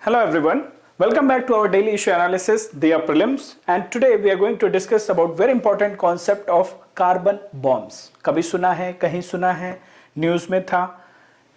Hello everyone, welcome back to our daily issue analysis, they are prelims, and today we are going to discuss about very important concept of carbon bombs. कभी सुना है, कहीं सुना है, news में था.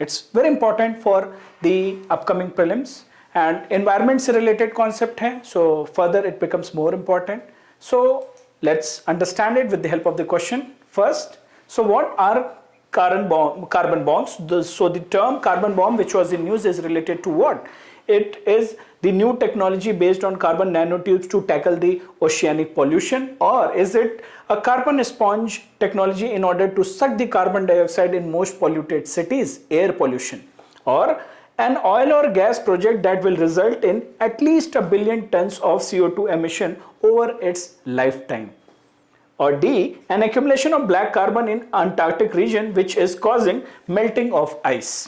It's very important for the upcoming prelims and environment से related concept है, so further it becomes more important. So let's understand it with the help of the question. First, so what are carbon bombs? So the term carbon bomb which was in news is related to what? It is the new technology based on carbon nanotubes to tackle the oceanic pollution, or is it a carbon sponge technology in order to suck the carbon dioxide in most polluted cities, air pollution, or an oil or gas project that will result in at least 1 billion tons of CO2 emission over its lifetime, or D, an accumulation of black carbon in Antarctic region which is causing melting of ice.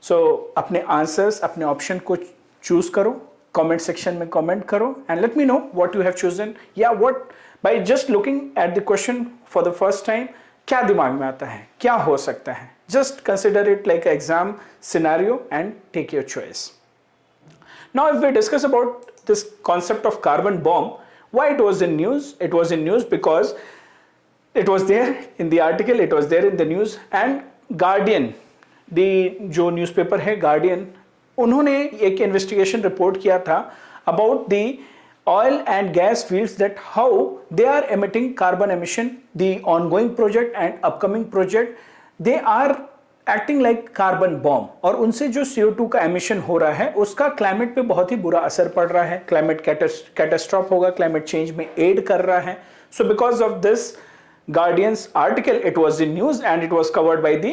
So अपने answers अपने option को choose करो, comment section में comment करो and let me know what you have chosen या what by just looking at the question for the first time क्या दिमाग में आता है, क्या हो सकता है. Just consider it like exam scenario and take your choice. Now if we discuss about this concept of carbon bomb, why it was in news? It was in news because it was there in the article, it was there in the news, and Guardian, जो newspaper है Guardian, उन्होंने एक investigation report किया था about the oil and gas fields that how they are emitting carbon emission, the ongoing project and upcoming project, they are acting like carbon bomb, और उनसे जो CO2 का एमिशन हो रहा है उसका क्लाइमेट पे बहुत ही बुरा असर पड़ रहा है. क्लाइमेट कैटास्ट्रॉफ होगा, क्लाइमेट चेंज में एड कर रहा है. सो because of this Guardian's article, it was in news and it was covered by the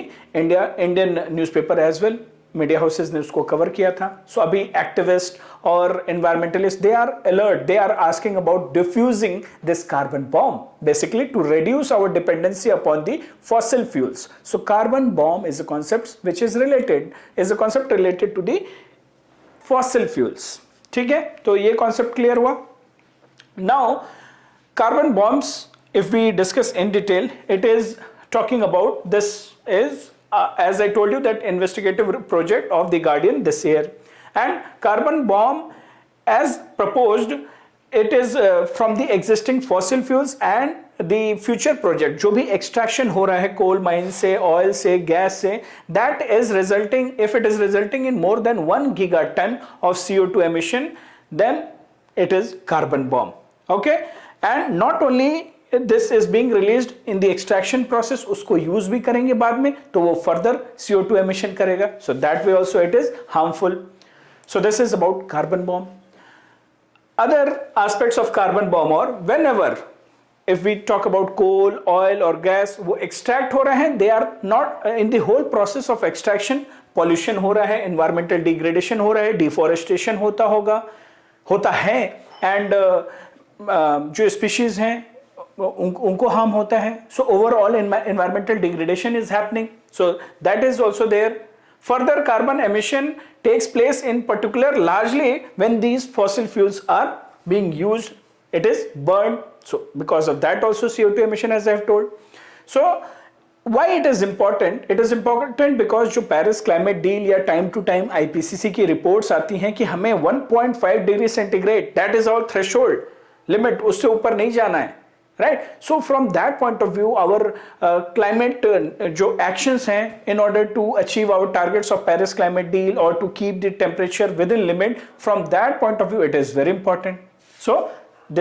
Indian newspaper as well. Media houses ने उसको कवर किया था. सो अभी एक्टिविस्ट और environmentalist they are alert, they are asking about defusing this carbon bomb basically to reduce our dependency upon the fossil fuels. So carbon bomb is a concept related to the fossil fuels. ठीक है, तो ये concept clear हुआ. Now carbon bombs, if we discuss in detail, it is talking about, this is as I told you, that investigative project of the Guardian this year, and carbon bomb as proposed, it is from the existing fossil fuels and the future project जो भी extraction हो रहा है coal mine से, oil से, gas से, that is resulting, if it is resulting in more than 1 gigaton of CO2 emission, then it is carbon bomb. Okay, and not only this is being released in the extraction process, उसको use भी करेंगे बाद में तो वो further CO2 emission करेगा, so that way also it is harmful. So this is about carbon bomb. Other aspects of carbon bomb, or whenever if we talk about coal, oil or gas, वो extract हो रहे हैं, they are not in the whole process of extraction, pollution हो रहा है, environmental degradation हो रहा है, deforestation होता है, and जो species हैं उनको हार्म होता है. So overall environmental degradation is happening, so that is also there. Further carbon emission takes place in particular largely when these fossil fuels are being used, it is burn. So because of that also CO2 emission, as I have told. So why it is important? It is important because जो Paris climate deal या time to time IPCC की reports आती हैं कि हमें 1.5 degree centigrade, that is our threshold limit, उससे ऊपर नहीं जाना है. Right, so from that point of view, our climate जो actions हैं in order to achieve our targets of Paris climate deal or to keep the temperature within limit, from that point of view it is very important. So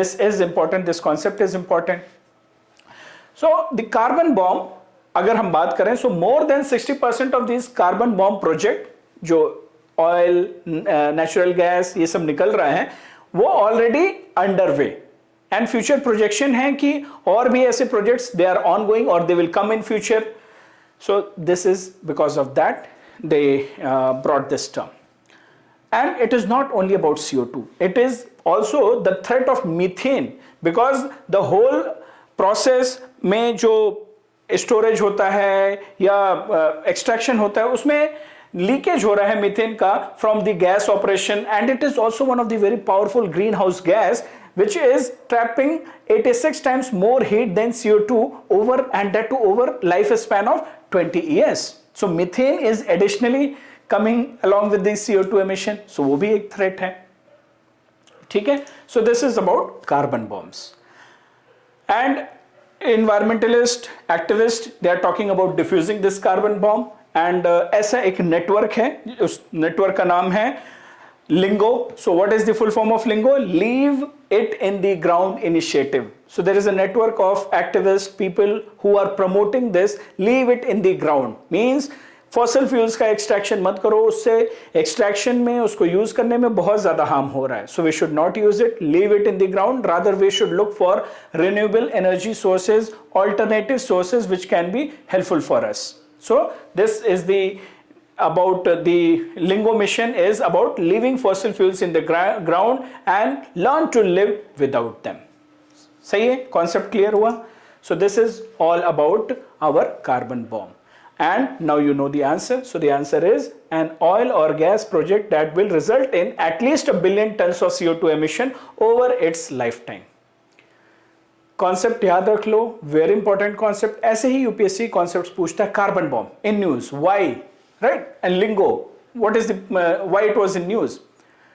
this is important, this concept is important. So the carbon bomb, अगर हम बात करें, so more than 60% of these carbon bomb project जो oil, natural gas ये सब निकल रहे हैं, वो already underway. And future projection है कि और भी ऐसे projects they are ongoing और they will come in future. So this is because of that they brought this term. And it is not only about CO2, it is also the threat of methane, because the whole process में जो storage होता है या extraction होता है उसमें leakage हो रहा है मीथेन का from the gas operation, and it is also one of the very powerful green house gas which is trapping 86 times more heat than CO2 and that too over lifespan of 20 years. So methane is additionally coming along with the CO2 emission, so वो भी एक threat है. ठीक है, so this is about carbon bombs. And environmentalist activist, they are talking about diffusing this carbon bomb. And ऐसा एक network है, उस network का नाम है Lingo. So what is the full form of Lingo? Leave it in the ground initiative. So there is a network of activists, people who are promoting this. Leave it in the ground means fossil fuels का extraction मत करो, उससे extraction में उसको use करने में बहुत ज़्यादा harm हो रहा है. So we should not use it. Leave it in the ground. Rather we should look for renewable energy sources, alternative sources which can be helpful for us. So this is the about the Lingo mission is about leaving fossil fuels in the ground and learn to live without them. सही है, concept clear हुआ? So this is all about our carbon bomb. And now you know the answer. So the answer is an oil or gas project that will result in at least 1 billion tons of CO2 emission over its lifetime. Concept याद रख लो, very important concept. ऐसे ही UPSC concepts पूछता है. Carbon bomb in news, why, right? And Lingo, what is the why it was in news?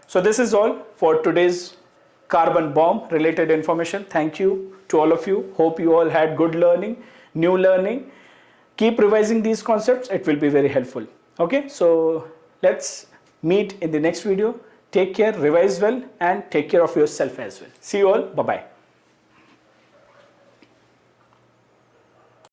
So this is all for today's carbon bomb related information. Thank you to all of you. Hope you all had good learning, new learning. Keep revising these concepts, it will be very helpful. Okay, so let's meet in the next video. Take care, revise well, and take care of yourself as well. See you all, bye bye.